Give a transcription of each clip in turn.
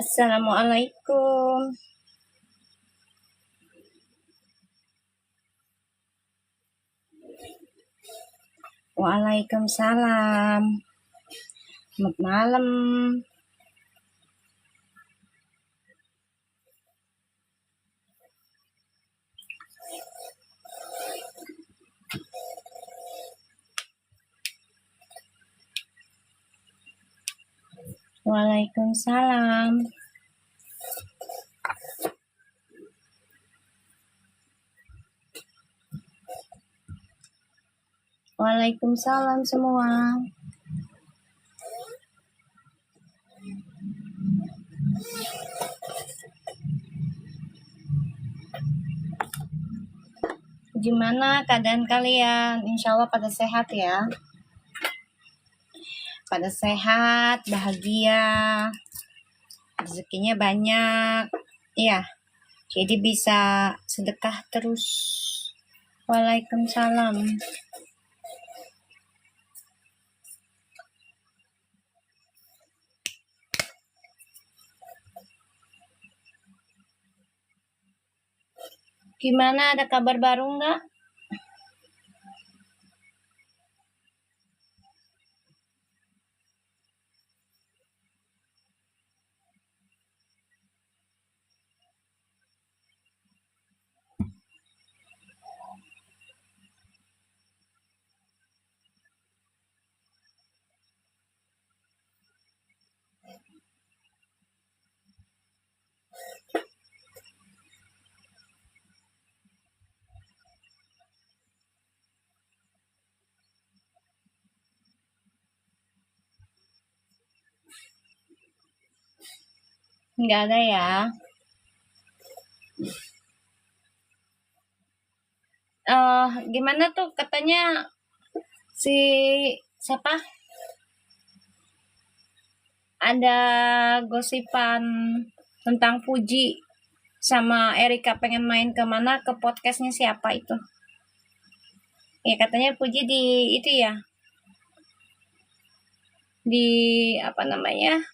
Assalamualaikum. Waalaikumsalam. Selamat malam. Waalaikumsalam. Waalaikumsalam semua. Gimana keadaan kalian? Insya Allah pada sehat ya. Pada sehat, bahagia, rezekinya banyak. Iya, jadi bisa sedekah terus. Waalaikumsalam. Gimana, ada kabar baru nggak? Nggak ada ya. Gimana tuh katanya si siapa? Ada gosipan tentang Fuji sama Erika pengen main kemana, ke podcastnya siapa itu? Ya katanya Fuji di itu ya, di apa namanya,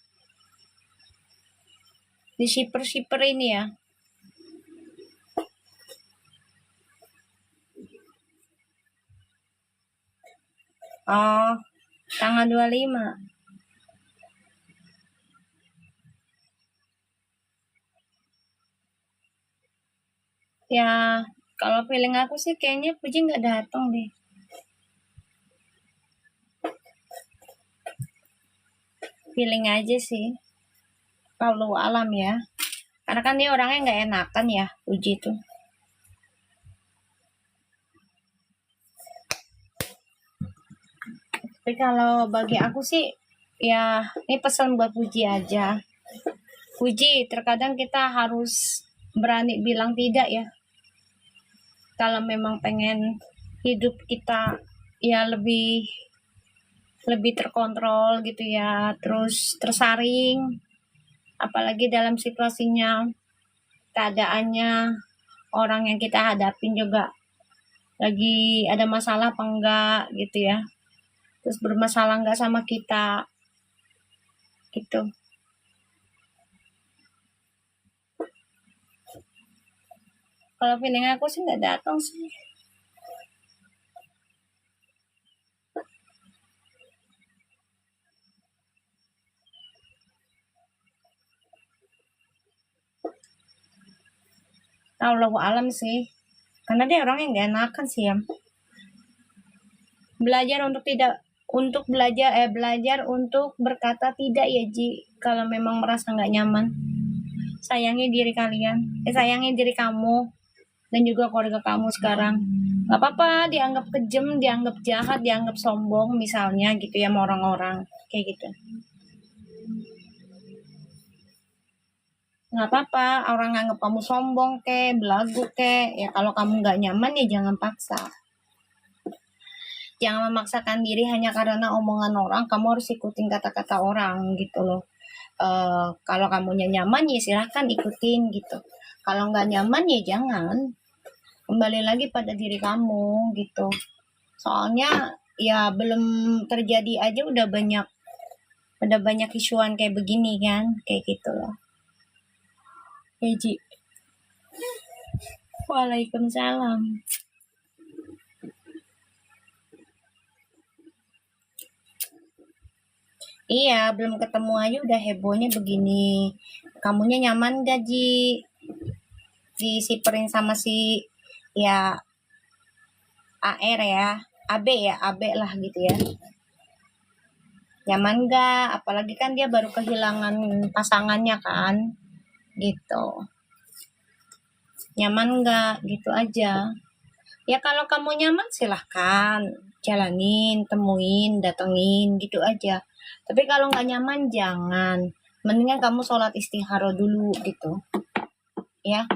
di shipper ini ya. Oh, tanggal 25. Ya, kalau feeling aku sih kayaknya Puji nggak datang deh. Feeling aja sih. Kalau alam ya. Karena kan dia orangnya nggak enakan ya, Puji tuh. Tapi kalau bagi aku sih, ya ini pesan buat Puji aja. Puji, terkadang kita harus berani bilang tidak ya. Kalau memang pengen hidup kita ya lebih terkontrol gitu ya, terus tersaring, apalagi dalam situasinya, keadaannya, orang yang kita hadapin juga lagi ada masalah apa enggak gitu ya, terus bermasalah enggak sama kita gitu. Kalau feeling aku sih nggak datang sih. Allahu alam sih, karena dia orangnya nggak enakan sih ya. Belajar untuk berkata tidak ya Ji, kalau memang merasa nggak nyaman. Sayangi diri kalian, sayangi diri kamu dan juga keluarga kamu sekarang. Nggak apa-apa dianggap kejam, dianggap jahat, dianggap sombong misalnya gitu ya sama orang-orang kayak gitu. Nggak apa-apa orang nganggap kamu sombong belagu ya, kalau kamu nggak nyaman ya jangan paksa. Jangan memaksakan diri hanya karena omongan orang, kamu harus ikutin kata-kata orang gitu loh. Kalau kamunya nyaman ya silahkan ikutin gitu. Kalau nggak nyaman ya jangan. Kembali lagi pada diri kamu gitu. Soalnya ya belum terjadi aja udah banyak isuan kayak begini kan, kayak gitu loh. Ji. Waalaikumsalam. Iya, belum ketemu aja udah hebohnya begini. Kamunya nyaman gak, Ji? Disiperin sama si ya AR ya, AB lah gitu ya. Nyaman gak? Apalagi kan dia baru kehilangan pasangannya kan, gitu. Nyaman gak? Gitu aja. Ya kalau kamu nyaman silahkan jalanin, temuin, datengin gitu aja. Tapi kalau nggak nyaman jangan. Mendingan kamu sholat istikharah dulu gitu. Ya,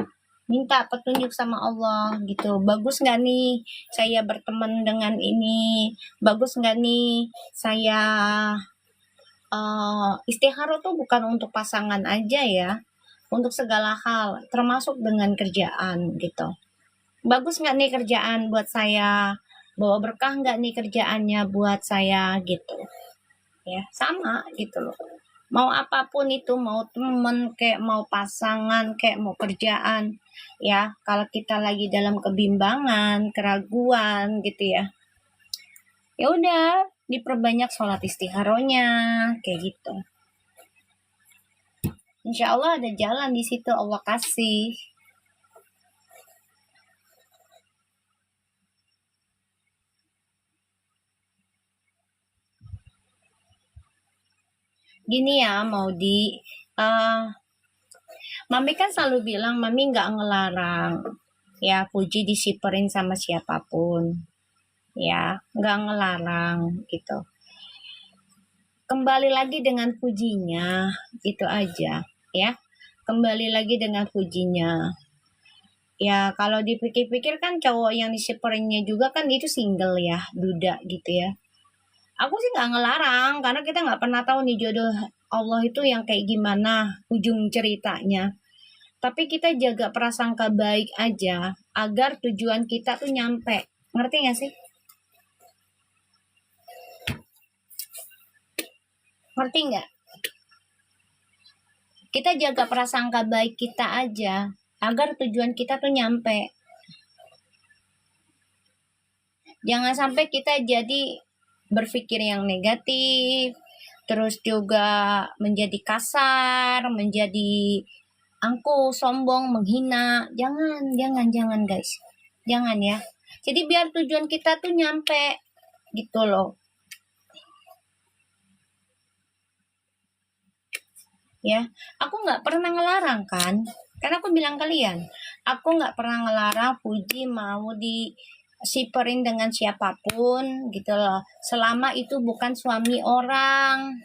minta petunjuk sama Allah gitu. Bagus nggak nih saya berteman dengan ini? Bagus nggak nih saya istikharah tuh bukan untuk pasangan aja ya, untuk segala hal, termasuk dengan kerjaan gitu. Bagus nggak nih kerjaan buat saya, bawa berkah nggak nih kerjaannya buat saya gitu ya, sama gitu loh. Mau apapun itu, mau temen kayak mau pasangan kayak mau kerjaan ya, kalau kita lagi dalam kebimbangan, keraguan gitu ya, ya udah diperbanyak sholat istikharahnya kayak gitu. Insya Allah ada jalan di situ, Allah kasih. Gini ya, mau Mami kan selalu bilang Mami nggak ngelarang ya Puji disiperin sama siapapun, ya nggak ngelarang gitu. Kembali lagi dengan Pujinya, itu aja ya. Kembali lagi dengan Pujinya. Ya kalau dipikir-pikir kan cowok yang disiperinnya juga kan itu single ya, duda gitu ya. Aku sih nggak ngelarang karena kita nggak pernah tahu nih jodoh Allah itu yang kayak gimana ujung ceritanya. Tapi kita jaga prasangka baik aja agar tujuan kita tuh nyampe. Ngerti gak sih? Ngerti nggak? Kita jaga prasangka baik kita aja agar tujuan kita tuh nyampe. Jangan sampai kita jadi berpikir yang negatif, terus juga menjadi kasar, menjadi angkuh, sombong, menghina. Jangan guys. Jangan ya. Jadi biar tujuan kita tuh nyampe gitu loh. Ya, aku nggak pernah ngelarang kan. Karena aku bilang kalian, aku nggak pernah ngelarang Puji mau disiperin dengan siapapun gitu loh. Selama itu bukan suami orang.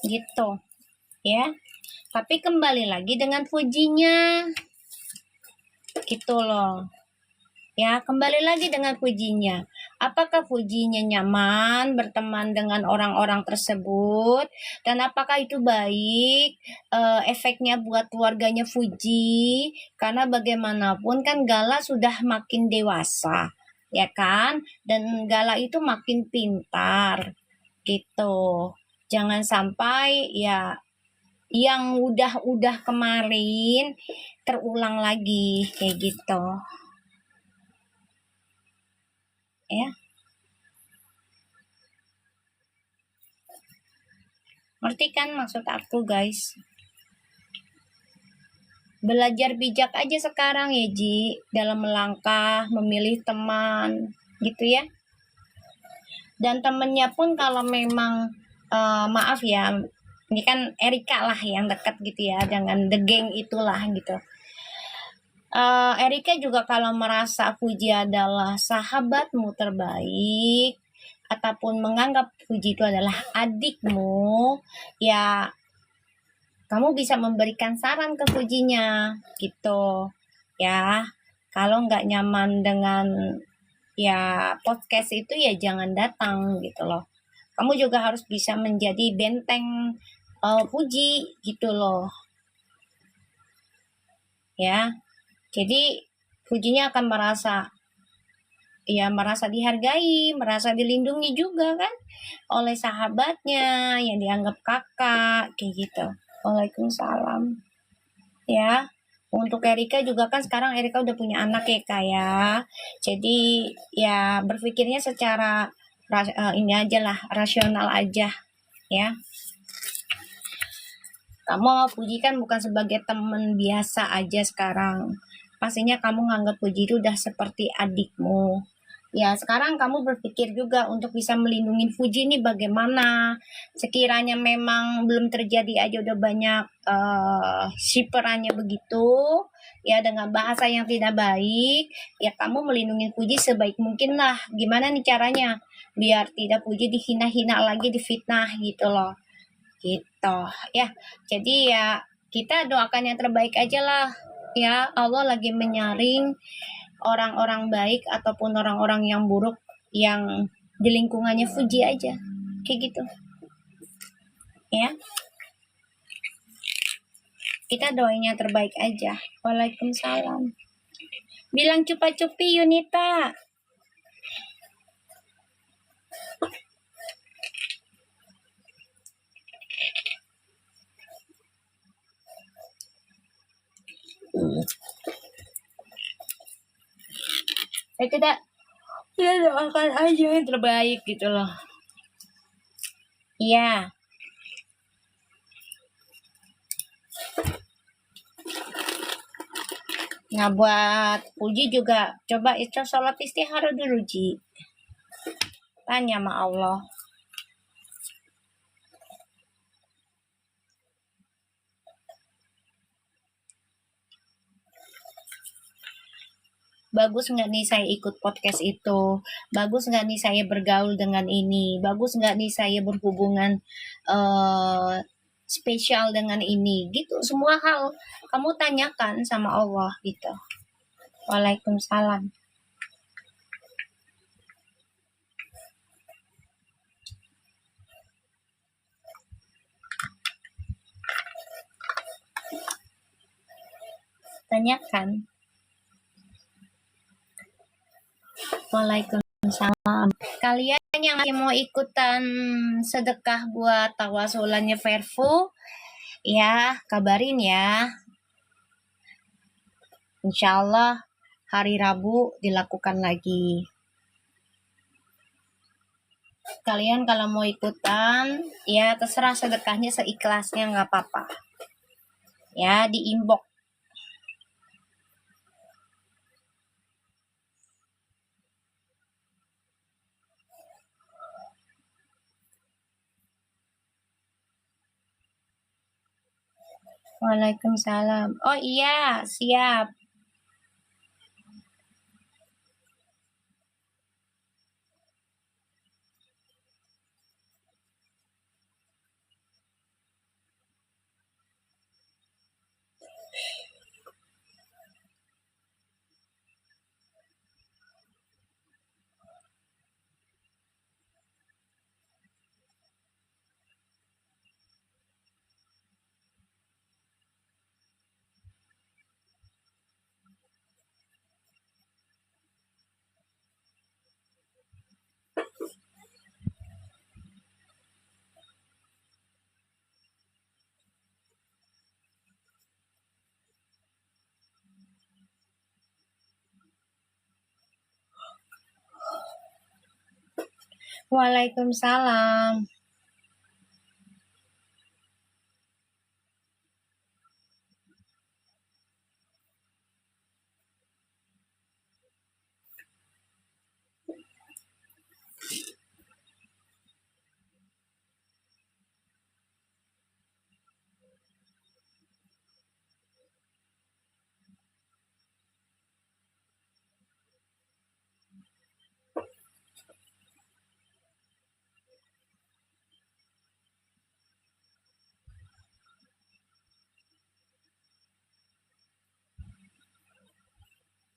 Gitu. Ya. Tapi kembali lagi dengan Pujinya. Gitu loh. Ya, kembali lagi dengan Pujinya. Apakah Pujinya nyaman berteman dengan orang-orang tersebut? Dan apakah itu baik efeknya buat keluarganya Puji? Karena bagaimanapun kan Gala sudah makin dewasa, ya kan? Dan Gala itu makin pintar, gitu. Jangan sampai ya yang udah kemarin terulang lagi kayak gitu. Ya, ngerti kan maksud aku guys? Belajar bijak aja sekarang ya Ji, dalam melangkah, memilih teman, gitu ya. Dan temennya pun kalau memang maaf ya, ini kan Erika lah yang dekat gitu ya, jangan the gang itulah gitu. Erika juga kalau merasa Puji adalah sahabatmu terbaik, ataupun menganggap Puji itu adalah adikmu, ya kamu bisa memberikan saran ke Pujinya gitu ya. Kalau nggak nyaman dengan ya podcast itu ya jangan datang gitu loh. Kamu juga harus bisa menjadi benteng Puji gitu loh ya. Jadi Pujinya akan merasa dihargai, merasa dilindungi juga kan oleh sahabatnya yang dianggap kakak kayak gitu. Waalaikumsalam. Ya, untuk Erika juga kan sekarang Erika udah punya anak ya Kak ya. Jadi ya berpikirnya secara ini aja lah, rasional aja ya. Kamu Puji kan bukan sebagai teman biasa aja sekarang. Pastinya kamu nganggap Puji itu udah seperti adikmu. Ya, sekarang kamu berpikir juga untuk bisa melindungi Fuji ini bagaimana. Sekiranya memang belum terjadi aja udah banyak shiperannya begitu, ya dengan bahasa yang tidak baik, ya kamu melindungi Fuji sebaik mungkin lah. Gimana nih caranya? Biar tidak Fuji dihina-hina lagi, difitnah gitu loh. Gitu. Ya, jadi ya kita doakan yang terbaik aja lah. Ya, Allah lagi menyaring orang-orang baik ataupun orang-orang yang buruk yang di lingkungannya Fuji aja. Kayak gitu. Ya. Kita doain yang terbaik aja. Waalaikumsalam. Bilang cupa-cupi Yunita. Kita doakan aja yang terbaik gitu loh. Iya. Nah buat Puji juga coba itu sholat istihara dulu Ji. Tanya sama Allah. Bagus nggak nih saya ikut podcast itu? Bagus nggak nih saya bergaul dengan ini? Bagus nggak nih saya berhubungan spesial dengan ini? Gitu, semua hal kamu tanyakan sama Allah gitu. Waalaikumsalam. Tanyakan. Waalaikumsalam. Kalian yang mau ikutan sedekah buat tawasulannya Verfu, ya kabarin ya. Insya Allah hari Rabu dilakukan lagi. Kalian kalau mau ikutan, ya terserah sedekahnya seikhlasnya nggak apa-apa. Ya di inbox. Waalaikumsalam. Oh iya, siap. Waalaikumsalam.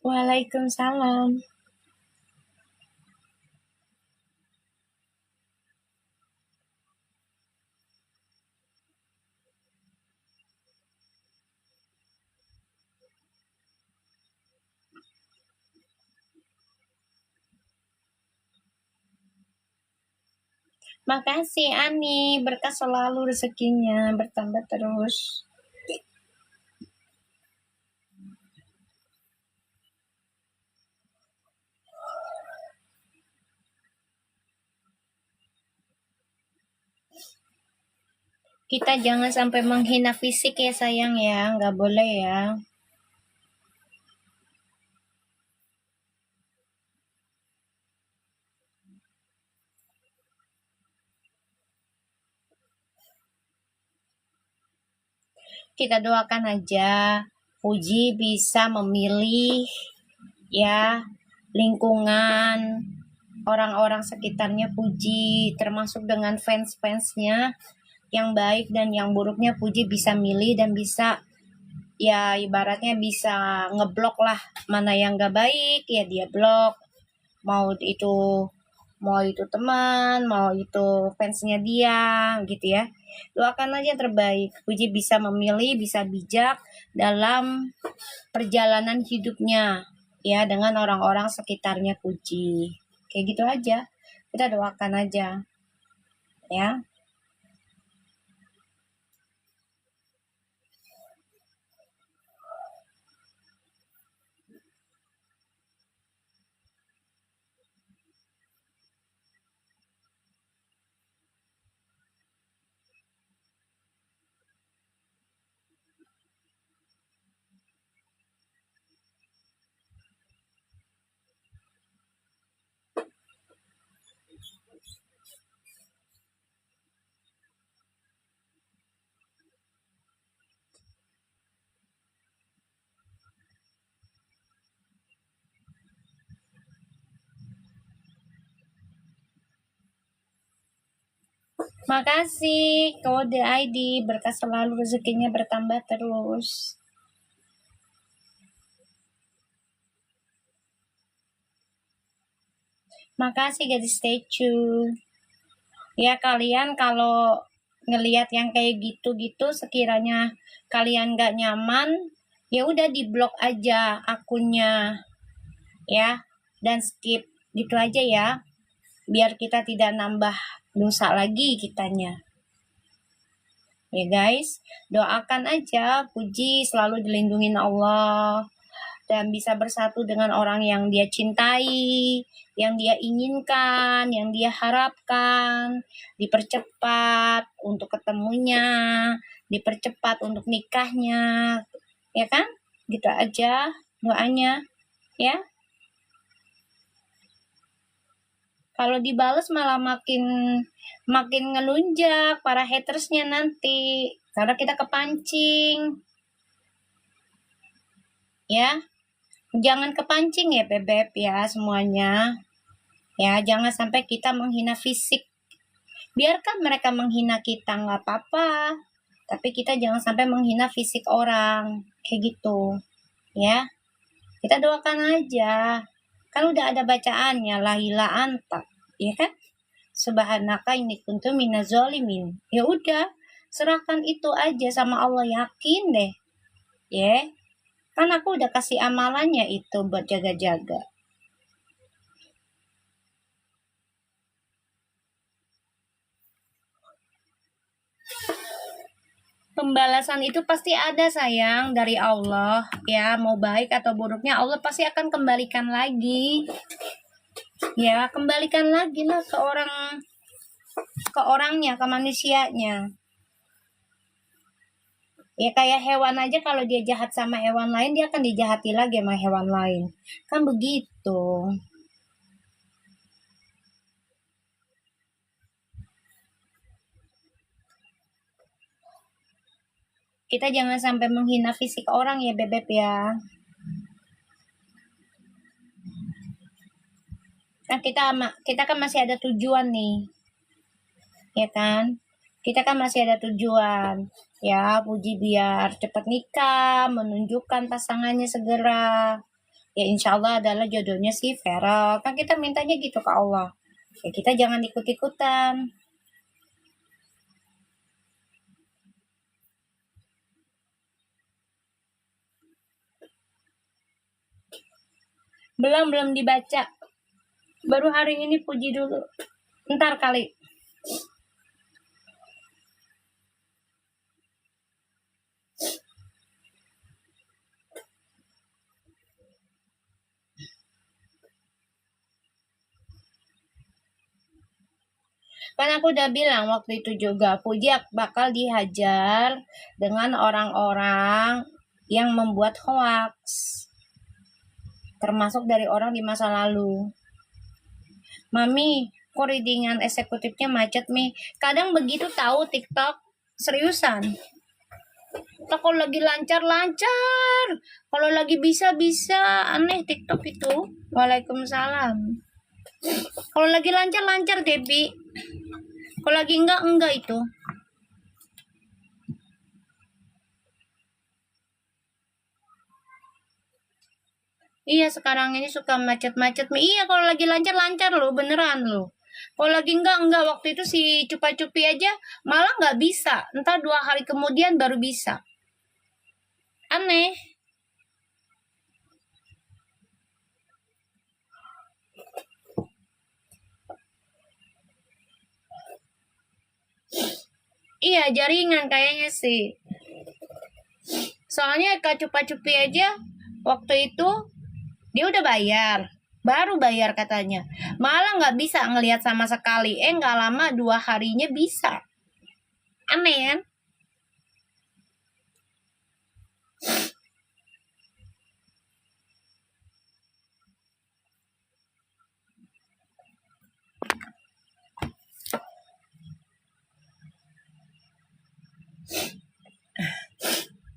Waalaikumsalam. Makasih Ani, berkah selalu rezekinya bertambah terus. Kita jangan sampai menghina fisik ya sayang ya, nggak boleh ya. Kita doakan aja Puji bisa memilih ya lingkungan orang-orang sekitarnya Puji, termasuk dengan fans-fansnya yang baik dan yang buruknya Puji bisa milih dan bisa ya ibaratnya bisa ngeblok lah, mana yang gak baik ya dia blok, mau itu teman, mau itu fansnya dia gitu ya. Doakan aja yang terbaik. Puji bisa memilih, bisa bijak dalam perjalanan hidupnya ya dengan orang-orang sekitarnya Puji. Kayak gitu aja. Kita doakan aja ya. Makasih kode ID, berkah selalu rezekinya bertambah terus. Makasih gadis stay tune. Ya kalian kalau ngelihat yang kayak gitu-gitu sekiranya kalian gak nyaman, ya udah di blok aja akunnya ya dan skip gitu aja ya. Biar kita tidak nambah dosa lagi kitanya. Ya guys, doakan aja Puji selalu dilindungin Allah dan bisa bersatu dengan orang yang dia cintai, yang dia inginkan, yang dia harapkan, dipercepat untuk ketemunya, dipercepat untuk nikahnya, ya kan? Gitu aja doanya, ya. Kalau dibales malah makin ngelunjak para hatersnya nanti, karena kita kepancing, ya. Jangan kepancing ya bebek ya semuanya. Ya, jangan sampai kita menghina fisik. Biarkan mereka menghina kita, nggak apa-apa. Tapi kita jangan sampai menghina fisik orang. Kayak gitu. Ya, kita doakan aja. Kan udah ada bacaannya, la ilaha anta. Ya kan? Subhanaka inni kuntu minazolimin. Ya udah, serahkan itu aja sama Allah, yakin deh. Ya, kan aku udah kasih amalannya itu buat jaga-jaga. Pembalasan itu pasti ada sayang dari Allah ya, mau baik atau buruknya Allah pasti akan kembalikan lagi ya, kembalikan lagi lah ke orangnya, ke manusianya ya. Kayak hewan aja, kalau dia jahat sama hewan lain dia akan dijahati lagi sama hewan lain, kan begitu. Kita jangan sampai menghina fisik orang ya bebek ya. Nah kita kan masih ada tujuan nih, ya kan? Kita kan masih ada tujuan, ya Puji biar cepat nikah, menunjukkan pasangannya segera. Ya insya Allah adalah jodohnya si Vera. Kan kita mintanya gitu ke Allah. Ya kita jangan ikut-ikutan. Belum dibaca. Baru hari ini Puji dulu. Ntar kali. Kan aku udah bilang waktu itu juga, Puji bakal dihajar dengan orang-orang yang membuat hoax, termasuk dari orang di masa lalu. Mami, kok readingan eksekutifnya macet, Mi? Kadang begitu tahu TikTok, seriusan. Kalau lagi lancar-lancar, kalau lagi bisa-bisa, aneh TikTok itu. Waalaikumsalam. Kalau lagi lancar-lancar, Debbie. Kalau lagi enggak itu. Iya, sekarang ini suka macet-macet. Iya, kalau lagi lancar-lancar loh, beneran loh. Kalau lagi enggak. Waktu itu si Cupa-Cupi aja malah nggak bisa. Entah 2 hari kemudian baru bisa. Aneh. Iya, jaringan kayaknya sih. Soalnya Kak Cupa-Cupi aja waktu itu dia udah bayar. Baru bayar katanya. Malah nggak bisa ngelihat sama sekali. Nggak lama 2 harinya bisa. Aneh kan?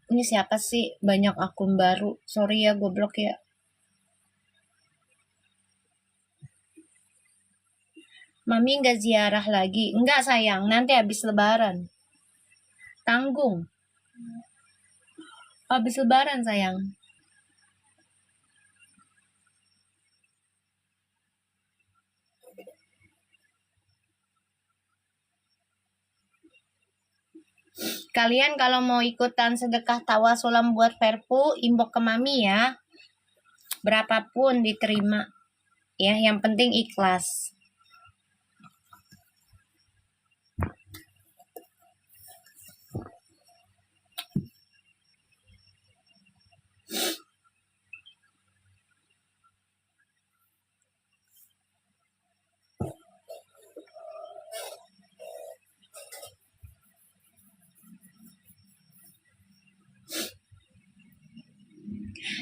Ini siapa sih? Banyak akun baru. Sorry ya, goblok ya. Mami nggak ziarah lagi. Enggak sayang, nanti habis lebaran. Tanggung. Habis lebaran sayang. Kalian kalau mau ikutan sedekah tawasulam buat Perpu, inbox ke Mami ya. Berapapun diterima. Ya, yang penting ikhlas.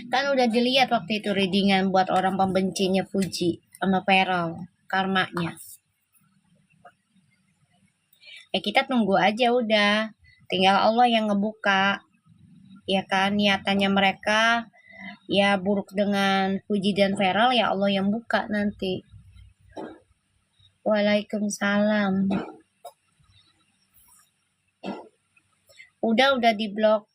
Kan udah dilihat waktu itu readingan buat orang pembencinya Puji sama Peral, karmanya. Kita tunggu aja udah. Tinggal Allah yang ngebuka. Ya kan, niatannya mereka ya buruk dengan Puji dan Feral, ya Allah yang buka nanti. Waalaikumsalam. Udah di blok.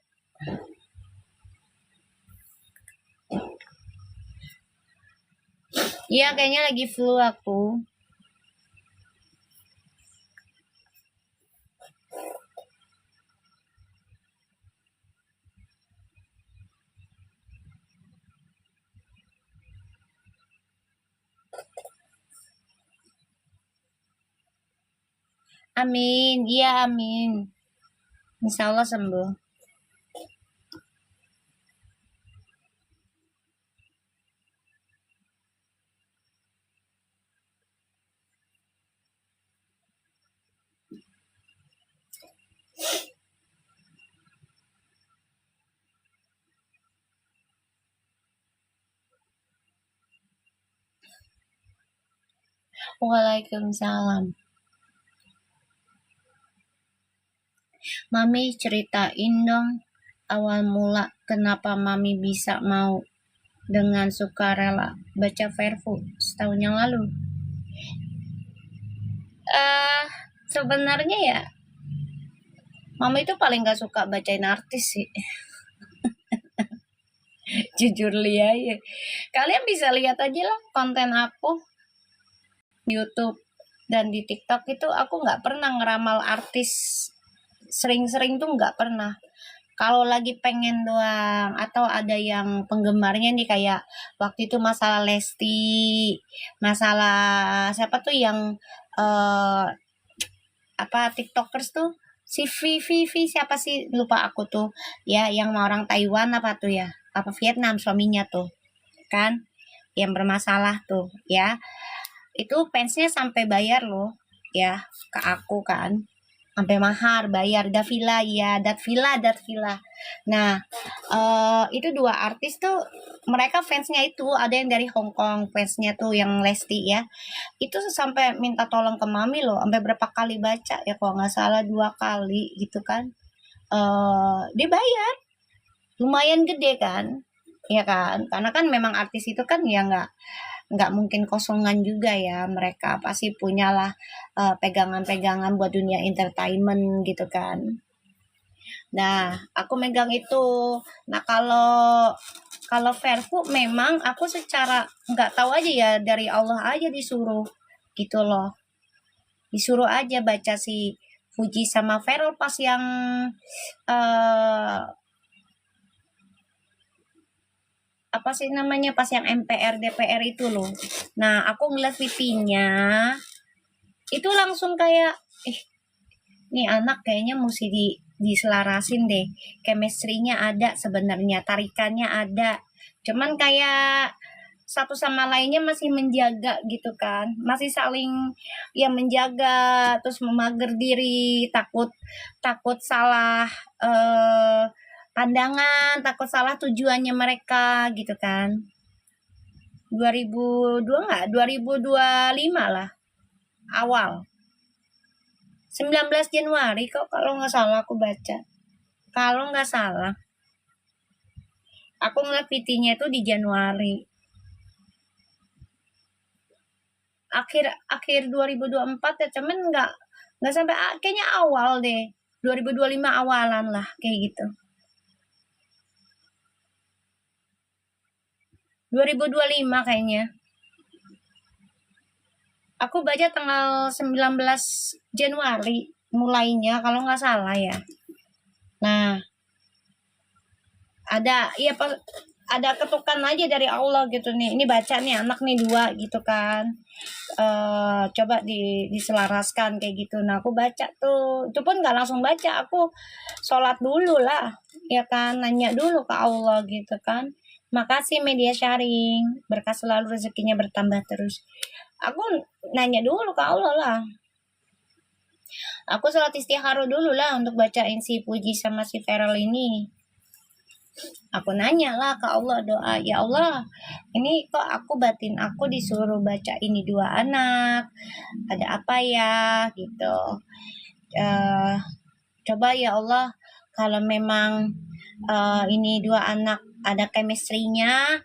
Iya, kayaknya lagi flu aku. Amin, iya amin. Insya Allah sembuh. Waalaikumsalam. Mami ceritain dong awal mula kenapa Mami bisa mau dengan sukarela baca Verfu setahun yang lalu. Sebenarnya ya Mami itu paling gak suka bacain artis sih. Jujur lihat ya. Kalian bisa lihat aja lah konten aku YouTube dan di TikTok itu aku nggak pernah ngeramal artis. Sering-sering tuh nggak pernah. Kalau lagi pengen doang atau ada yang penggemarnya nih kayak waktu itu masalah Lesti, masalah siapa tuh yang apa TikTokers tuh si Vivi siapa sih lupa aku tuh ya, yang orang Taiwan apa tuh ya, apa Vietnam suaminya tuh kan yang bermasalah tuh ya, itu fansnya sampai bayar loh ya ke aku kan, sampai mahar bayar Davila ya, Datvila. Nah, itu dua artis tuh mereka fansnya itu ada yang dari Hong Kong, fansnya tuh yang Lesti ya. Itu sampai minta tolong ke mami loh, sampai berapa kali baca ya, kalau nggak salah 2 kali gitu kan. Dia bayar lumayan gede kan, ya kan, karena kan memang artis itu kan ya nggak mungkin kosongan juga ya, mereka pasti punyalah pegangan-pegangan buat dunia entertainment gitu kan. Nah, aku megang itu. Nah, kalau Verfu memang aku secara nggak tahu aja ya, dari Allah aja disuruh gitu loh. Disuruh aja baca si Fuji sama Feral pas yang apa sih namanya, pas yang MPR DPR itu loh. Nah, aku ngeliat VP-nya itu langsung kayak nih anak kayaknya mesti diselarasin deh. Chemistry-nya ada sebenarnya, tarikannya ada. Cuman kayak satu sama lainnya masih menjaga gitu kan. Masih saling ya menjaga, terus memager diri, takut salah pandangan, takut salah tujuannya mereka gitu kan. 2002 enggak? 2025 lah awal. 19 Januari kok kalau nggak salah aku baca. Kalau nggak salah. Aku ngeliat PT-nya itu di Januari. Akhir 2024 ya, cuman nggak sampai kayaknya awal deh. 2025 awalan lah kayak gitu. 2025 kayaknya. Aku baca tanggal 19 Januari mulainya kalau nggak salah ya. Nah, ada ketukan aja dari Allah gitu nih. Ini baca nih anak nih 2 gitu kan. Coba diselaraskan kayak gitu. Nah, aku baca tuh. Itu pun nggak langsung baca, aku sholat dulu lah. Ya kan, nanya dulu ke Allah gitu kan. Makasih media sharing, berkah selalu rezekinya bertambah terus. Aku nanya dulu ke Allah lah. Aku sholat istikharah dulu lah untuk bacain si Puji sama si Feral ini. Aku nanya lah ke Allah, doa, ya Allah, ini kok aku batin aku disuruh baca ini 2 anak, ada apa ya gitu. Coba ya Allah, kalau memang ini 2 anak ada chemistry-nya,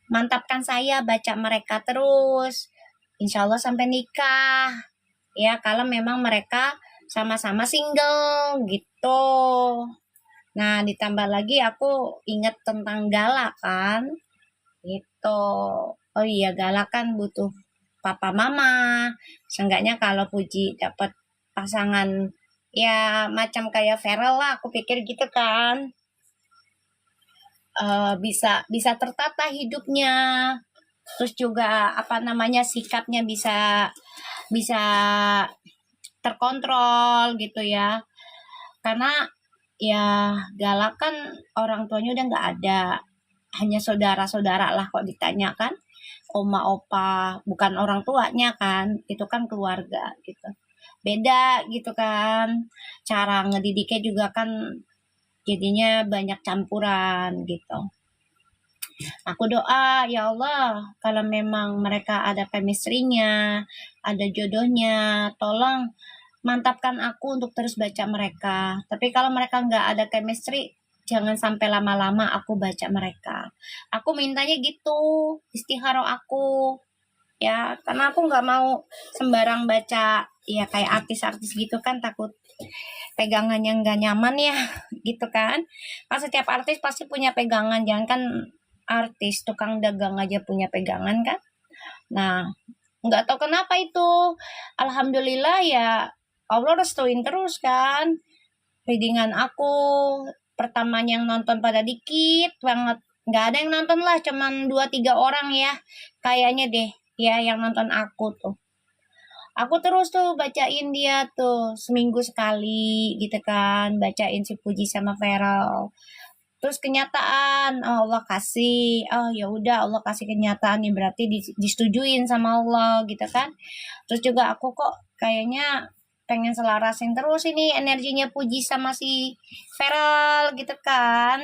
mantapkan saya baca mereka terus, insya Allah sampai nikah ya, kalau memang mereka sama-sama single gitu. Nah, ditambah lagi aku ingat tentang Gala kan, gitu. Oh iya, Gala kan butuh papa mama. Seenggaknya kalau Puji dapat pasangan ya macam kayak Feral lah, aku pikir gitu kan. Bisa tertata hidupnya. Terus juga apa namanya, sikapnya bisa terkontrol gitu ya. Karena ya Gala kan orang tuanya udah nggak ada, hanya saudara-saudara lah kok ditanya kan, oma opa, bukan orang tuanya kan, itu kan keluarga gitu, beda gitu kan, cara ngedidiknya juga kan jadinya banyak campuran gitu. Aku doa ya Allah, kalau memang mereka ada chemistry-nya, ada jodohnya, tolong mantapkan aku untuk terus baca mereka. Tapi kalau mereka nggak ada chemistry, jangan sampai lama-lama aku baca mereka. Aku mintanya gitu, istikharah aku. Ya, karena aku nggak mau sembarang baca, ya kayak artis-artis gitu kan, takut pegangannya nggak nyaman ya, gitu kan. Pas setiap artis pasti punya pegangan, jangan kan artis, tukang dagang aja punya pegangan kan. Nah, nggak tahu kenapa itu. Alhamdulillah ya, Allah restuin terus kan. Readingan aku pertamanya yang nonton pada dikit banget, nggak ada yang nonton lah, cuman 2-3 orang ya kayaknya deh ya yang nonton aku tuh. Aku terus tuh bacain dia tuh seminggu sekali gitu kan, bacain si Puji sama Feral. Terus kenyataan, oh Allah kasih, oh ya udah Allah kasih kenyataan nih, berarti disetujuin sama Allah gitu kan. Terus juga aku kok kayaknya pengen selarasin terus ini energinya Puji sama si Feral gitu kan.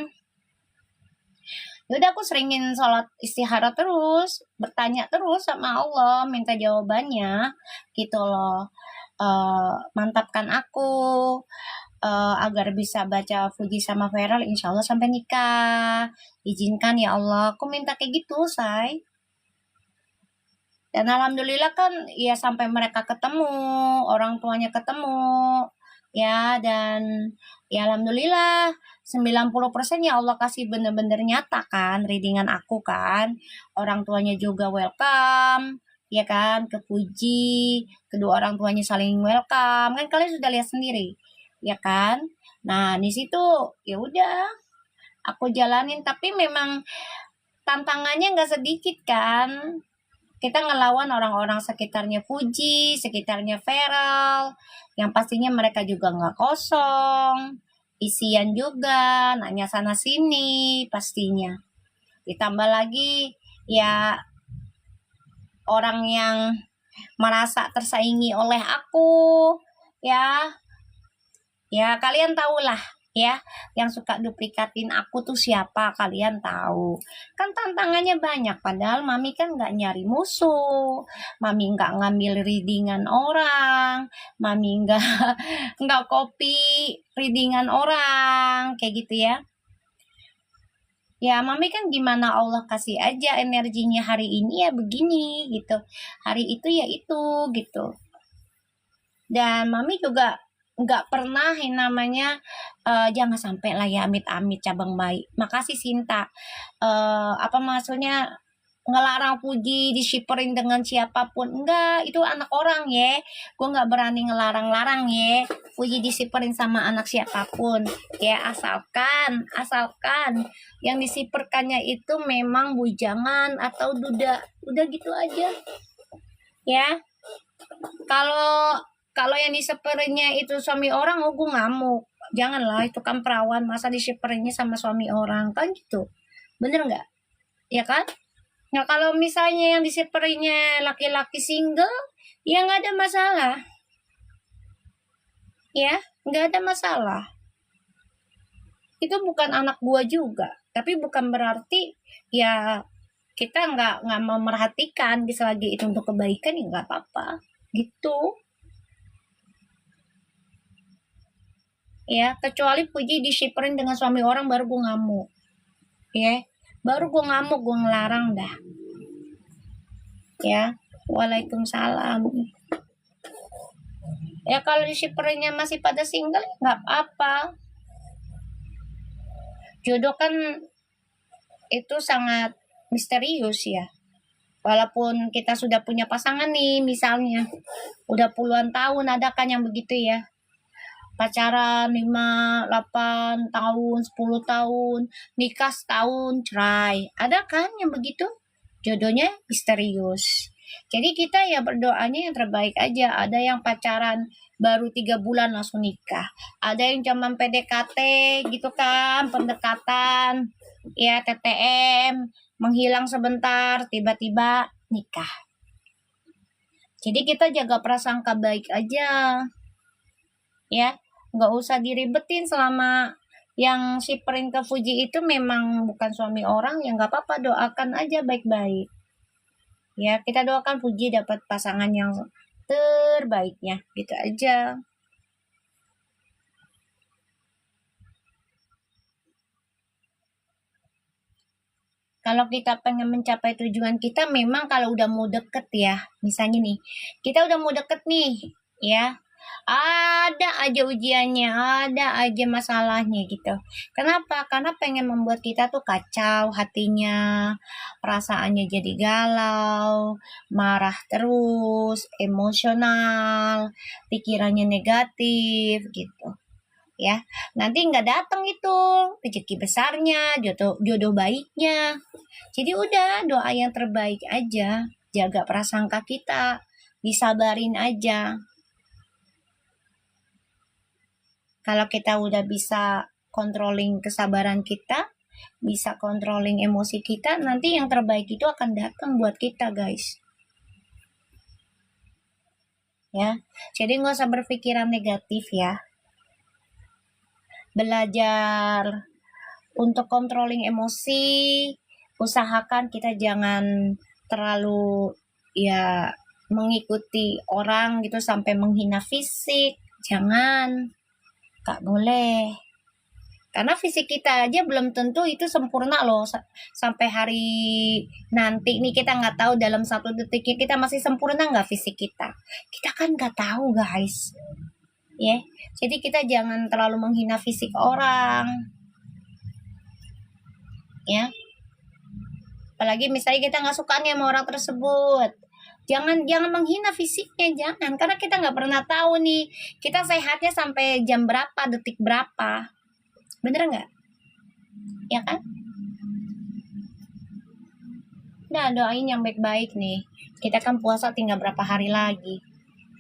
Yaudah aku seringin sholat istihara terus, bertanya terus sama Allah, minta jawabannya gitu loh. Mantapkan aku agar bisa baca Puji sama Feral insya Allah sampai nikah. Izinkan ya Allah, aku minta kayak gitu, say. Dan alhamdulillah kan ya sampai mereka ketemu, orang tuanya ketemu, ya, dan ya alhamdulillah 90% ya Allah kasih bener-bener nyata kan readingan aku kan. Orang tuanya juga welcome, ya kan, ke Puji, kedua orang tuanya saling welcome, kan kalian sudah lihat sendiri, ya kan. Nah, di situ ya udah aku jalanin, tapi memang tantangannya nggak sedikit kan. Kita ngelawan orang-orang sekitarnya Puji, sekitarnya Feral, yang pastinya mereka juga nggak kosong, isian juga, nanya sana sini pastinya. Ditambah lagi ya orang yang merasa tersaingi oleh aku, ya kalian tahulah ya, yang suka duplikatin aku tuh siapa, kalian tahu. Kan tantangannya banyak, padahal Mami kan nggak nyari musuh, Mami nggak ngambil readingan orang, Mami nggak copy readingan orang, kayak gitu ya. Ya, Mami kan gimana Allah kasih aja energinya hari ini ya begini gitu. Hari itu ya itu gitu. Dan Mami juga nggak pernah yang namanya jangan sampai lah ya amit-amit cabang bayi. Makasih Sinta. Apa maksudnya ngelarang Puji disiperin dengan siapapun, enggak, itu anak orang ya, gue nggak berani ngelarang-larang ya Puji disiperin sama anak siapapun ya, asalkan yang disiperkannya itu memang bujangan atau duda, udah gitu aja ya. Kalau yang disiperinnya itu suami orang, oh gue ngamuk. Janganlah, itu kan perawan, masa disiperinnya sama suami orang kan gitu, bener nggak ya kan? Nah, kalau misalnya yang disiperinya laki-laki single, ya nggak ada masalah. Ya, nggak ada masalah. Itu bukan anak gua juga. Tapi bukan berarti ya kita nggak memerhatikan selagi itu untuk kebaikan, ya nggak apa-apa. Gitu. Ya, kecuali Puji disiperin dengan suami orang baru gua ngamuk. Ya, baru gua ngamuk, gua ngelarang dah. Ya, waalaikumsalam. Ya kalau disiperinnya masih pada single, nggak apa-apa. Jodoh kan itu sangat misterius ya. Walaupun kita sudah punya pasangan nih, misalnya udah puluhan tahun, ada kan yang begitu ya. Pacaran 5, 8 tahun, 10 tahun, nikah setahun, cerai. Ada kan yang begitu? Jodohnya misterius. Jadi kita ya berdoanya yang terbaik aja. Ada yang pacaran baru 3 bulan langsung nikah. Ada yang cuman PDKT gitu kan, pendekatan, ya TTM, menghilang sebentar, tiba-tiba nikah. Jadi kita jaga prasangka baik aja. Ya, nggak usah diribetin selama yang si perintah Puji itu memang bukan suami orang, ya nggak apa-apa, doakan aja baik-baik. Ya, kita doakan Puji dapat pasangan yang terbaiknya, gitu aja. Kalau kita pengen mencapai tujuan kita, memang kalau udah mau deket ya, misalnya nih, kita udah mau deket nih, ya, ada aja ujiannya, ada aja masalahnya gitu. Kenapa? Karena pengen membuat kita tuh kacau hatinya, perasaannya jadi galau, marah terus, emosional, pikirannya negatif gitu. Ya, nanti nggak datang itu rezeki besarnya, jodoh baiknya. Jadi udah, doa yang terbaik aja, jaga prasangka kita, disabarin aja. Kalau kita udah bisa controlling kesabaran kita, bisa controlling emosi kita, nanti yang terbaik itu akan datang buat kita, guys. ya. Jadi nggak usah berpikiran negatif ya. Belajar untuk controlling emosi, usahakan kita jangan terlalu ya mengikuti orang gitu sampai menghina fisik. Jangan, gak boleh. Karena fisik kita aja belum tentu itu sempurna loh. Sampai hari nanti nih kita nggak tahu dalam 1 detiknya kita masih sempurna nggak fisik kita. Kita kan nggak tahu guys. Ya, jadi kita jangan terlalu menghina fisik orang. Ya. Apalagi misalnya kita nggak suka nih sama orang tersebut. Jangan menghina fisiknya, jangan. Karena kita nggak pernah tahu nih, kita sehatnya sampai jam berapa, detik berapa. Bener nggak? Ya kan? Nah, doain yang baik-baik nih. Kita kan puasa tinggal berapa hari lagi.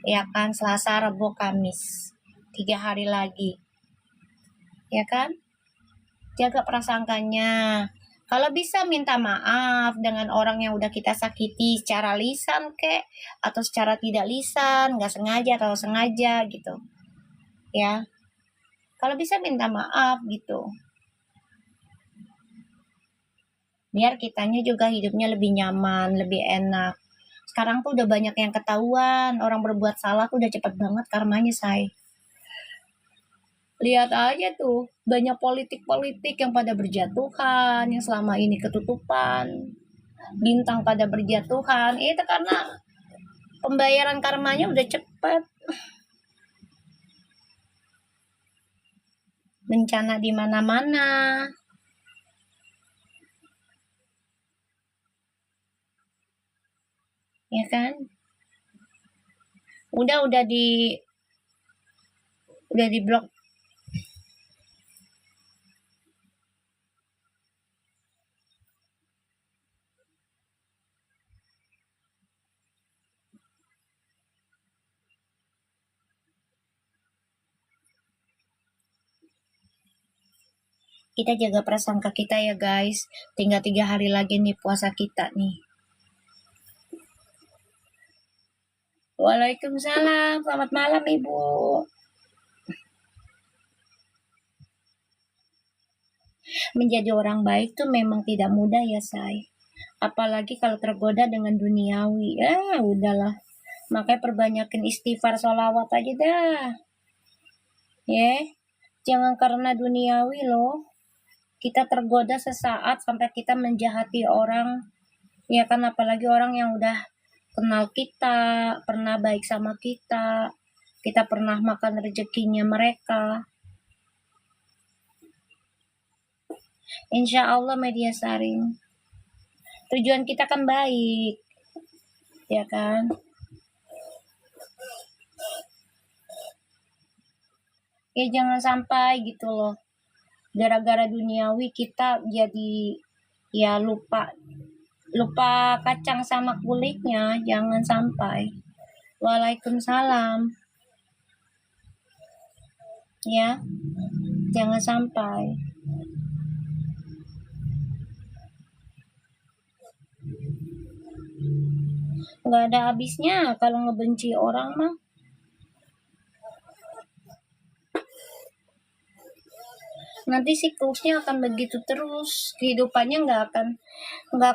Ya kan? Selasa, Rabu, Kamis. 3 hari lagi. Ya kan? Jaga prasangkanya. Kalau bisa minta maaf dengan orang yang udah kita sakiti secara lisan kek, atau secara tidak lisan, nggak sengaja atau sengaja gitu. Ya. Kalau bisa minta maaf gitu. Biar kitanya juga hidupnya lebih nyaman, lebih enak. Sekarang tuh udah banyak yang ketahuan, orang berbuat salah tuh udah cepet banget karmanya, say. Lihat aja tuh, banyak politik-politik yang pada berjatuhan, yang selama ini ketutupan, bintang pada berjatuhan. Itu karena pembayaran karmanya udah cepet. Bencana di mana-mana. Ya kan? Udah di blok. Kita jaga prasangka kita ya guys. Tinggal 3 hari lagi nih puasa kita nih. Waalaikumsalam. Selamat malam Ibu. Menjadi orang baik tuh memang tidak mudah ya, say. Apalagi kalau tergoda dengan duniawi. Udahlah. Makanya perbanyakin istighfar sholawat aja dah. Ya. Jangan karena duniawi loh. Kita tergoda sesaat sampai kita menjahati orang. Ya kan, apalagi orang yang udah kenal kita, pernah baik sama kita pernah makan rezekinya mereka. Insya Allah media sharing. Tujuan kita kan baik, ya kan? Ya jangan sampai gitu loh. Gara-gara duniawi kita jadi ya lupa kacang sama kulitnya, jangan sampai. Waalaikumsalam. Ya, jangan sampai. Nggak ada habisnya kalau ngebenci orang mah. Nanti siklusnya akan begitu terus. Kehidupannya nggak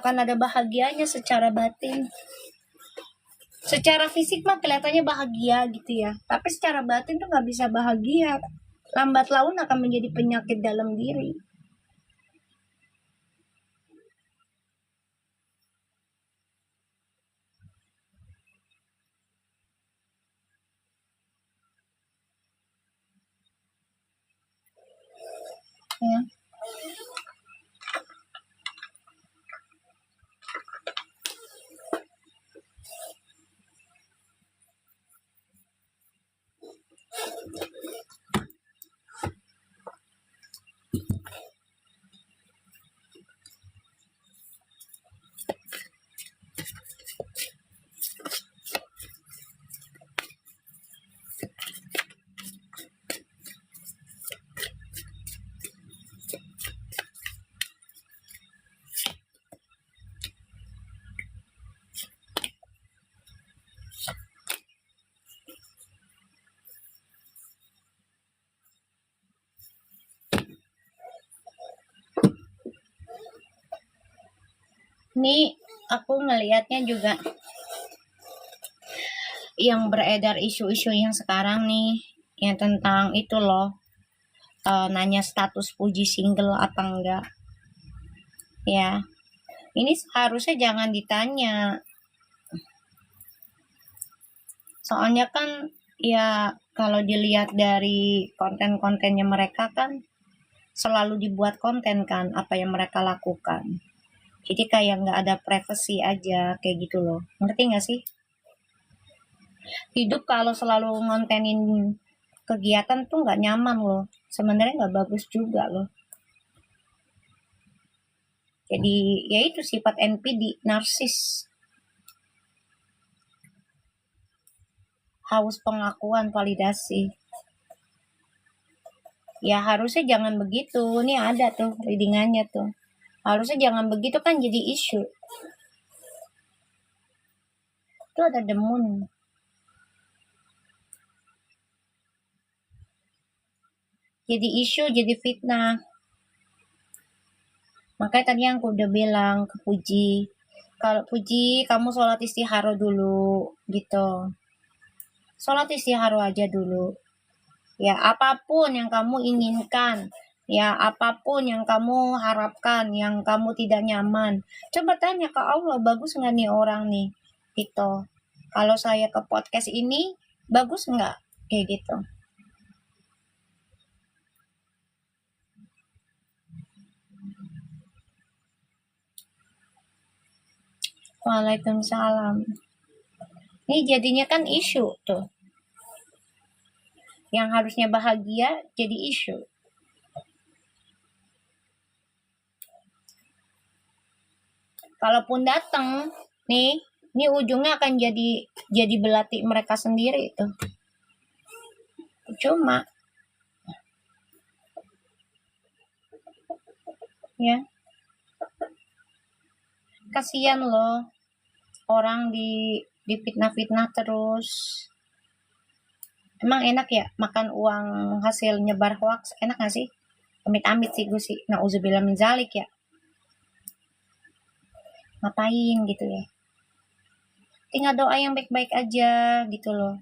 akan ada bahagianya secara batin. Secara fisik mah kelihatannya bahagia gitu ya, tapi secara batin tuh nggak bisa bahagia. Lambat laun akan menjadi penyakit dalam diri. Ya. Nih, aku ngelihatnya juga yang beredar isu-isu yang sekarang nih, yang tentang itu loh, nanya status Puji single apa enggak. Ya, ini seharusnya jangan ditanya. Soalnya kan ya kalau dilihat dari konten-kontennya mereka kan selalu dibuat konten kan apa yang mereka lakukan. Jadi kayak nggak ada privacy aja kayak gitu loh. Ngerti nggak sih? Hidup kalau selalu ngontenin kegiatan tuh nggak nyaman loh. Sebenarnya nggak bagus juga loh. Jadi ya itu sifat NPD, narsis, haus pengakuan, validasi. Ya harusnya jangan begitu. Ini ada tuh readingannya tuh. Harusnya jangan begitu kan jadi isu. Itu ada demun. Jadi isu, jadi fitnah. Makanya tadi yang aku udah bilang ke Puji, kalau Puji kamu sholat istihara dulu gitu. Sholat istihara aja dulu. Ya apapun yang kamu inginkan, ya apapun yang kamu harapkan, yang kamu tidak nyaman, coba tanya ke Allah, bagus nggak nih orang nih, gitu. Kalau saya ke podcast ini, bagus nggak? Kayak gitu. Waalaikumsalam. Ini jadinya kan isu tuh. Yang harusnya bahagia jadi isu. Kalaupun datang, nih, ini ujungnya akan jadi belati mereka sendiri itu. Cuma, ya, kasihan loh orang di fitnah-fitnah terus. Emang enak ya makan uang hasil nyebar hoax? Enak gak sih? Amit-amit sih gue sih. Nauzubillah min zalik ya. Ngapain gitu ya? Tinggal doa yang baik-baik aja gitu loh.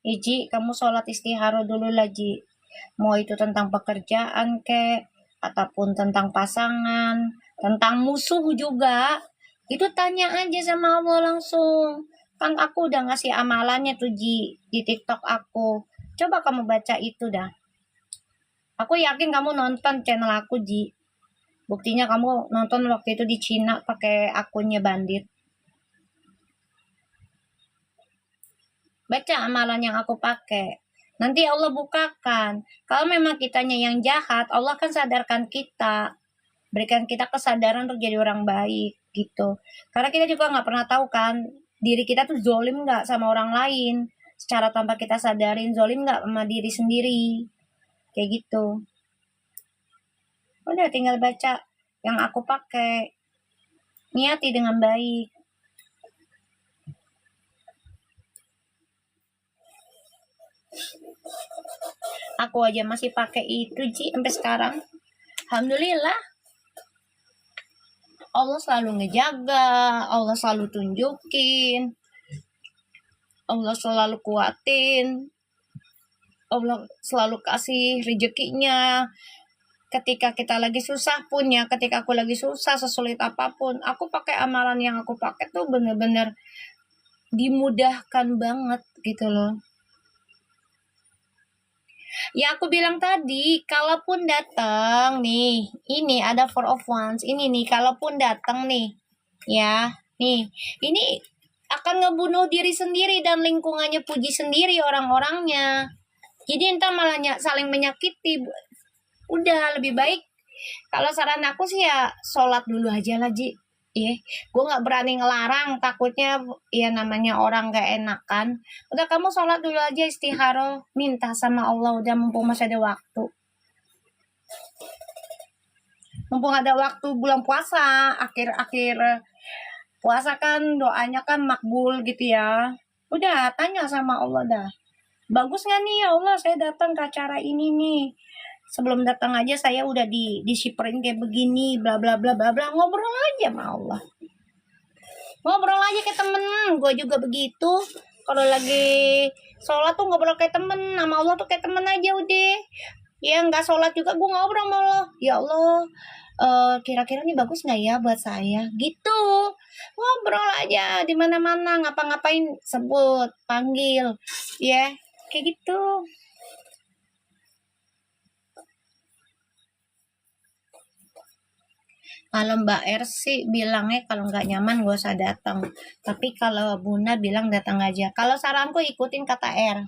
Ji, kamu sholat istihara dulu lah, Ji. Mau itu tentang pekerjaan kek, ataupun tentang pasangan, tentang musuh juga. Itu tanya aja sama Allah langsung. Kan aku udah ngasih amalannya tuh, Ji, di TikTok aku. Coba kamu baca itu dah. Aku yakin kamu nonton channel aku, Ji. Buktinya kamu nonton waktu itu di Cina pakai akunnya Bandit. Baca amalan yang aku pakai. Nanti Allah bukakan. Kalau memang kitanya yang jahat, Allah kan sadarkan kita. Berikan kita kesadaran untuk jadi orang baik gitu. Karena kita juga nggak pernah tahu kan diri kita tuh zolim nggak sama orang lain. Secara tanpa kita sadarin zolim nggak sama diri sendiri. Kayak gitu. Udah tinggal baca yang aku pakai. Niati dengan baik. Aku aja masih pakai itu Ji sampai sekarang. Alhamdulillah. Allah selalu ngejaga, Allah selalu tunjukin, Allah selalu kuatin, Allah selalu kasih rezekinya. Ketika kita lagi susah pun ya, ketika aku lagi susah sesulit apapun, aku pakai amalan yang aku pakai tuh bener-bener dimudahkan banget gitu loh. Ya aku bilang tadi, kalaupun datang nih, ini ada four of wands, ini nih, kalaupun datang nih, ya, nih, ini akan ngebunuh diri sendiri dan lingkungannya Puji sendiri orang-orangnya. Jadi entah malah saling menyakiti. Udah lebih baik. Kalau saran aku sih ya sholat dulu aja lah Ji. Iya, gue nggak berani ngelarang, takutnya ya namanya orang gak enakan. Udah kamu sholat dulu aja istihara, minta sama Allah udah mumpung masih ada waktu. Mumpung ada waktu bulan puasa, akhir-akhir puasa kan doanya kan makbul gitu ya. Udah tanya sama Allah dah. Bagus nggak nih ya Allah, saya datang ke acara ini nih. Sebelum datang aja saya udah disiperin kayak begini, bla bla bla bla bla. Ngobrol aja sama Allah. Ngobrol aja kayak temen. Gue juga begitu. Kalau lagi sholat tuh ngobrol kayak temen. Sama Allah tuh kayak temen aja udah. Ya nggak sholat juga gue ngobrol sama Allah. Ya Allah, kira-kira nih bagus nggak ya buat saya? Gitu. Ngobrol aja di mana-mana, ngapa-ngapain sebut, panggil. Ya, kayak gitu. Kalau Mbak R sih bilangnya kalau nggak nyaman gak usah datang. Tapi kalau Bunda bilang datang aja. Kalau saranku ikutin kata R.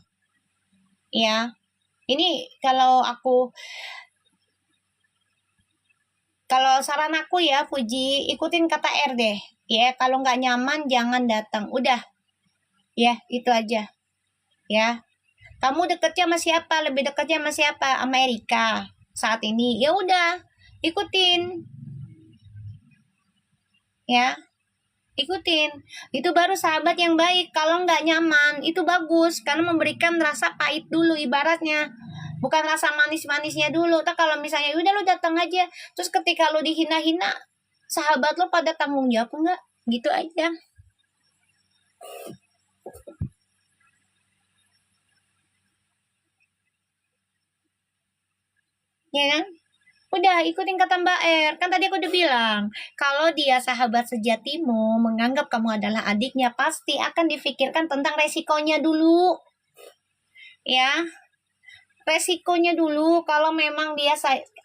Ya, ini kalau saran aku ya Puji, ikutin kata R deh. Ya, kalau nggak nyaman jangan datang. Udah. Ya, itu aja. Ya. Kamu deketnya sama siapa? Lebih deketnya sama siapa? Amerika saat ini. Ya udah, ikutin. Ya. Ikutin, itu baru sahabat yang baik. Kalau nggak nyaman, itu bagus karena memberikan rasa pahit dulu ibaratnya, bukan rasa manis-manisnya dulu. Tak kalau misalnya udah lo datang aja, terus ketika lo dihina-hina, sahabat lo pada tanggung jawab nggak? Gitu aja. Ya kan? Udah ikutin kata Mbak R. Kan tadi aku udah bilang, kalau dia sahabat sejatimu, menganggap kamu adalah adiknya, pasti akan difikirkan tentang resikonya dulu. Ya, resikonya dulu. Kalau memang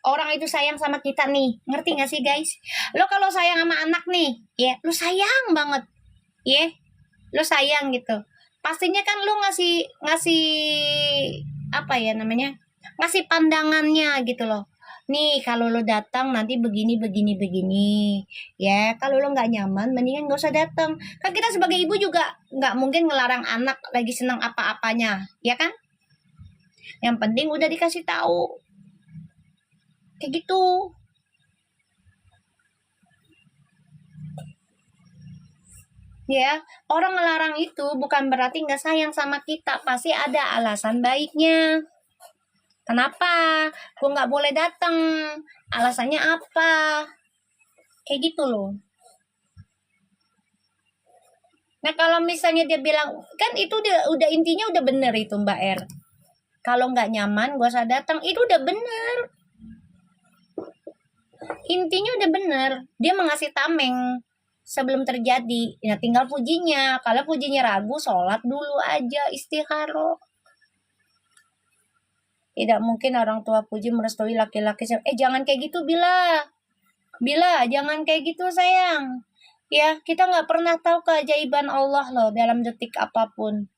orang itu sayang sama kita nih, ngerti gak sih guys? Lo kalau sayang sama anak nih, ya lo sayang banget, ya lo sayang gitu. Pastinya kan lo ngasih ngasih apa ya namanya, ngasih pandangannya gitu loh. Nih kalau lo datang nanti begini begini begini, ya kalau lo nggak nyaman mendingan nggak usah datang. Kan kita sebagai ibu juga nggak mungkin ngelarang anak lagi senang apa-apanya, ya kan? Yang penting udah dikasih tahu. Kayak gitu. Ya, orang ngelarang itu bukan berarti nggak sayang sama kita. Pasti ada alasan baiknya. Kenapa? Gue nggak boleh datang. Alasannya apa? Kayak gitu loh. Nah kalau misalnya dia bilang, kan itu udah intinya udah bener itu Mbak R. Kalau nggak nyaman, gue usah datang. Itu udah bener. Intinya udah bener. Dia mengasih tameng sebelum terjadi. Ya tinggal pujinya. Kalau pujinya ragu, sholat dulu aja, istikharah. Tidak mungkin orang tua puji merestui laki-laki. Jangan kayak gitu Bila. Bila, jangan kayak gitu sayang. Ya, kita nggak pernah tahu keajaiban Allah loh dalam detik apapun.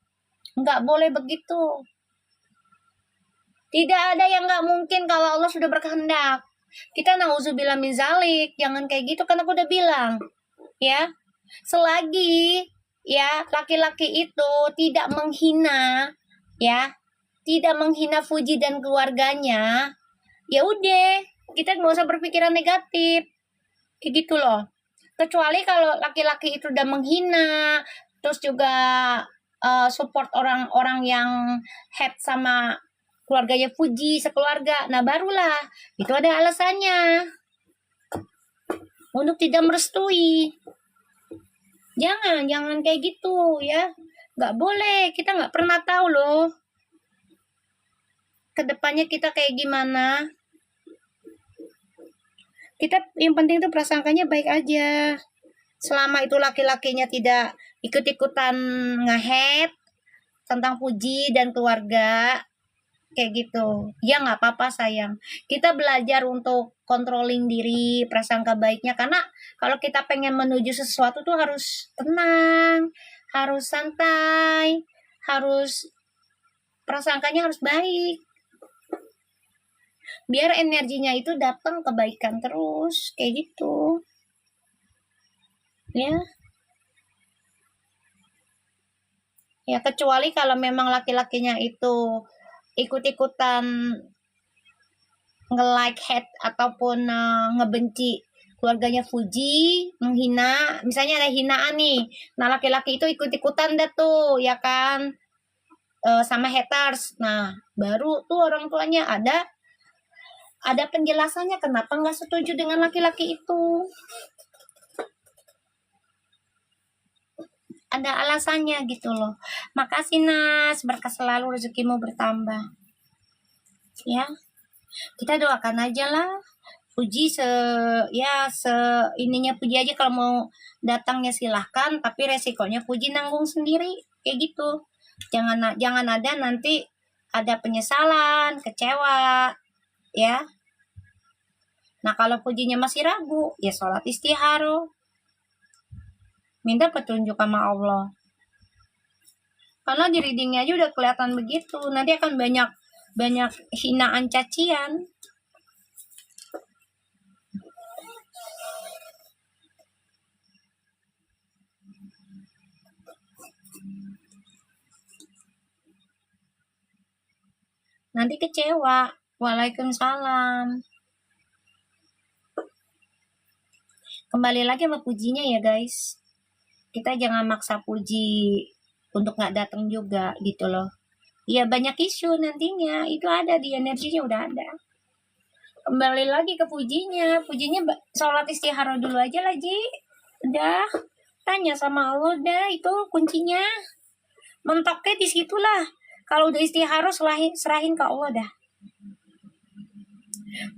Nggak boleh begitu. Tidak ada yang nggak mungkin kalau Allah sudah berkehendak. Kita nauzubillah min zalik. Jangan kayak gitu kan aku udah bilang. Ya, selagi ya laki-laki itu tidak menghina, ya, tidak menghina Fuji dan keluarganya, ya udah kita nggak usah berpikiran negatif kayak gitu loh. Kecuali kalau laki-laki itu udah menghina, terus juga support orang-orang yang head sama keluarganya Fuji sekeluarga, nah barulah itu ada alasannya untuk tidak merestui. Jangan kayak gitu ya, nggak boleh. Kita nggak pernah tahu loh kedepannya kita kayak gimana. Kita yang penting tuh prasangkanya baik aja. Selama itu laki-lakinya tidak ikut-ikutan ngehead tentang Puji dan keluarga kayak gitu, ya nggak apa-apa sayang. Kita belajar untuk controlling diri, prasangka baiknya, karena kalau kita pengen menuju sesuatu tuh harus tenang, harus santai, harus prasangkanya harus baik, biar energinya itu datang kebaikan terus kayak gitu ya. Ya kecuali kalau memang laki-lakinya itu ikut-ikutan nge-like, hate ataupun ngebenci keluarganya Fuji menghina, misalnya ada hinaan nih, nah laki-laki itu ikut-ikutan dah tuh, ya kan, sama haters. Nah, baru tuh orang tuanya ada penjelasannya kenapa nggak setuju dengan laki-laki itu. Ada alasannya gitu loh. Makasih Nas, berkah selalu rezekimu bertambah. Ya, kita doakan aja lah. Puji ininya Puji aja, kalau mau datangnya silahkan, tapi resikonya Puji nanggung sendiri kayak gitu. Jangan ada nanti ada penyesalan, kecewa, ya. Nah kalau Pujinya masih ragu, ya sholat istiharo, minta petunjuk sama Allah. Karena di readingnya aja udah kelihatan begitu, nanti akan banyak hinaan, cacian. Nanti kecewa. Waalaikumsalam. Kembali lagi sama Pujinya ya guys. Kita jangan maksa Puji untuk nggak datang juga gitu loh. Ya banyak isu nantinya, itu ada di energinya udah ada. Kembali lagi ke Pujinya sholat istihara dulu aja lah Ji. Udah, tanya sama Allah dah, itu kuncinya. Mentoknya di situlah. Kalau udah istihara serahin ke Allah dah.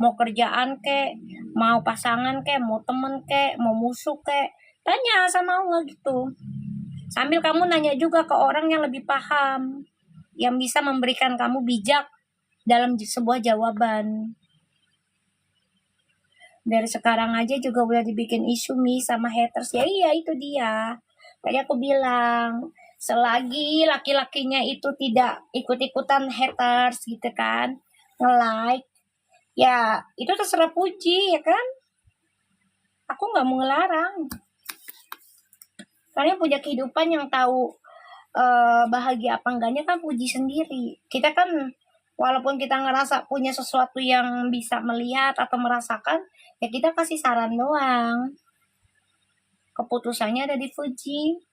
Mau kerjaan kek, mau pasangan kek, mau temen kek, mau musuh kek, tanya sama Allah gitu. Sambil kamu nanya juga ke orang yang lebih paham, yang bisa memberikan kamu bijak dalam sebuah jawaban. Dari sekarang aja juga udah dibikin isu nih sama haters. Ya iya, itu dia. Kayak aku bilang, selagi laki-lakinya itu tidak ikut-ikutan haters gitu kan, nge-like, ya itu terserah Puji ya kan. Aku nggak mau ngelarang. Karena punya kehidupan yang tahu bahagia apa enggaknya kan Puji sendiri. Kita kan walaupun kita ngerasa punya sesuatu yang bisa melihat atau merasakan, ya kita kasih saran doang. Keputusannya ada di Puji.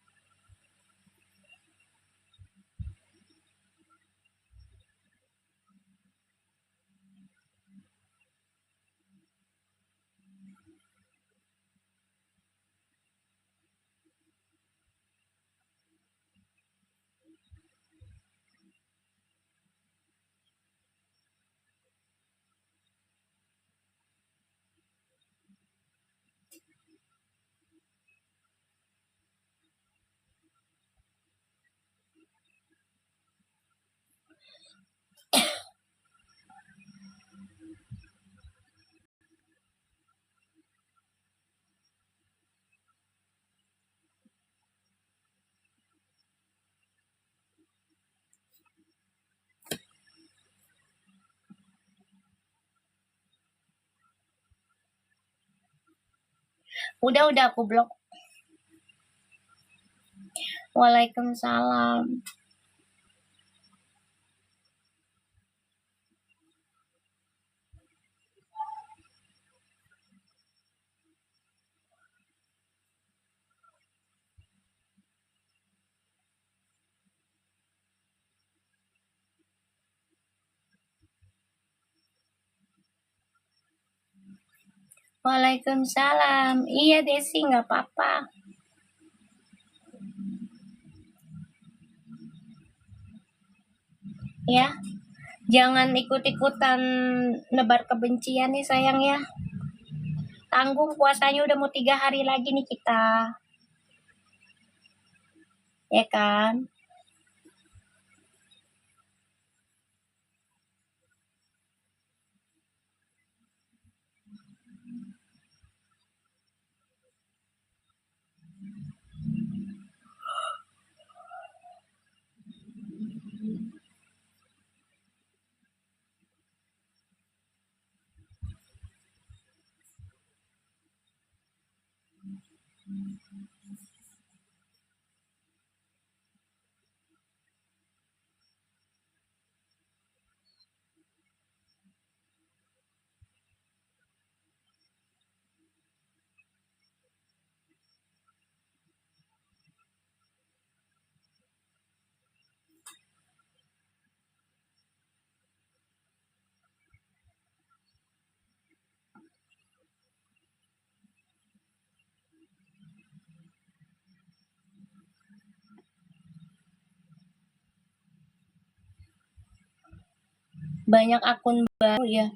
Udah aku blok. Waalaikumsalam. Waalaikumsalam. Iya Desi, nggak apa-apa. Ya, jangan ikut-ikutan nebar kebencian nih sayang ya. Tanggung, puasanya udah mau 3 hari lagi nih kita. Ya kan? Banyak akun baru ya.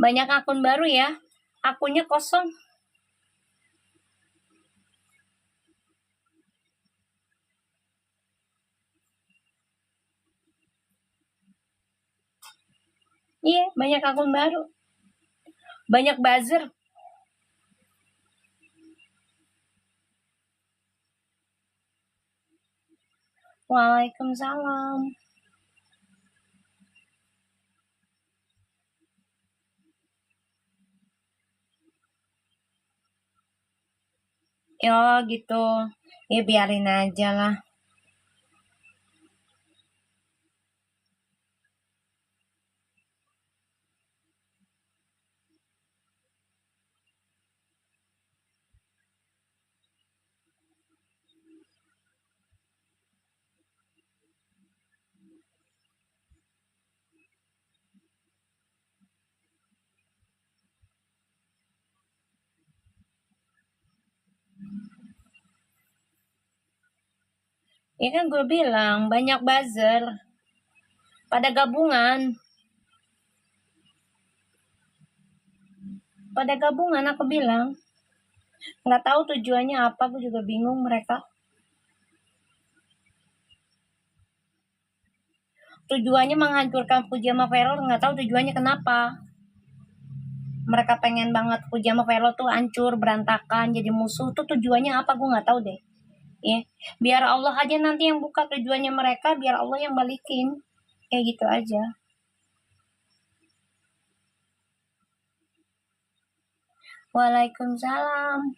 Banyak akun baru ya. Akunnya kosong. Iya, banyak akun baru. Banyak buzzer. Waalaikumsalam. Ya gitu. Ya biarin aja lah. Ya kan gue bilang banyak buzzer. Pada gabungan. Pada gabungan aku bilang. Nggak tahu tujuannya apa, aku juga bingung mereka. Tujuannya menghancurkan Puji sama Ferrell, nggak tahu tujuannya kenapa. Mereka pengen banget Puji sama Ferrell tuh hancur, berantakan, jadi musuh. Tuh tujuannya apa, gue nggak tahu deh. Ya, biar Allah aja nanti yang buka tujuannya mereka, biar Allah yang balikin. Kayak gitu aja. Waalaikumsalam.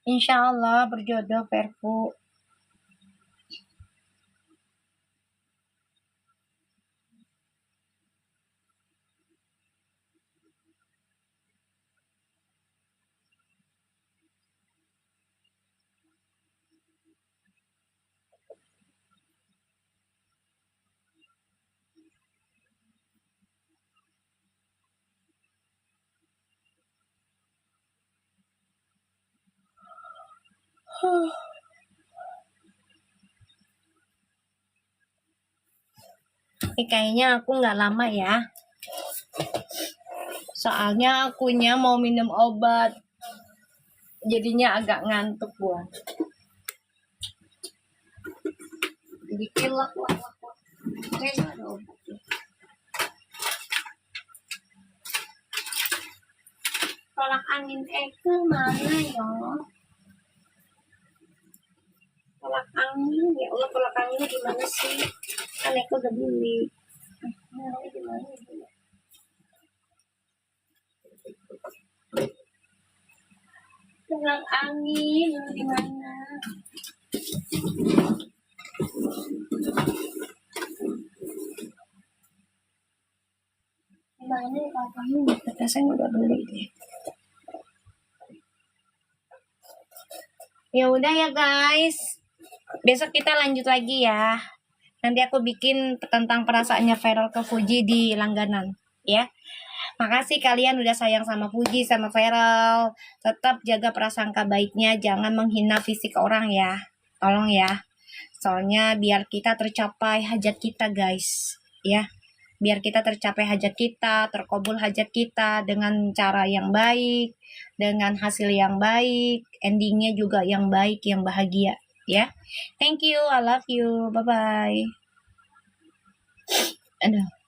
Insya Allah berjodoh Perpu. Kayaknya aku nggak lama ya. Soalnya akunya mau minum obat. Jadinya agak ngantuk gua. Jadi pilek lah. Kayaknya ada obat. Tolak angin kemana ya? Tolak angin, ya Allah, tolak anginnya di mana sih? Kan aku udah beli. Di mana ya? Tolak angin di mana? Di mana ya tolak angin? Kata saya udah beli deh. Ya udah ya guys. Besok kita lanjut lagi ya. Nanti aku bikin tentang perasaannya Ferrell ke Fuji di langganan, ya. Makasih kalian udah sayang sama Fuji sama Ferrell. Tetap jaga prasangka baiknya, jangan menghina fisik orang ya. Tolong ya. Soalnya biar kita tercapai hajat kita, guys. Ya. Biar kita tercapai hajat kita, terkabul hajat kita dengan cara yang baik, dengan hasil yang baik, endingnya juga yang baik, yang bahagia. Ya. Thank you, I love you. Bye-bye. Aduh.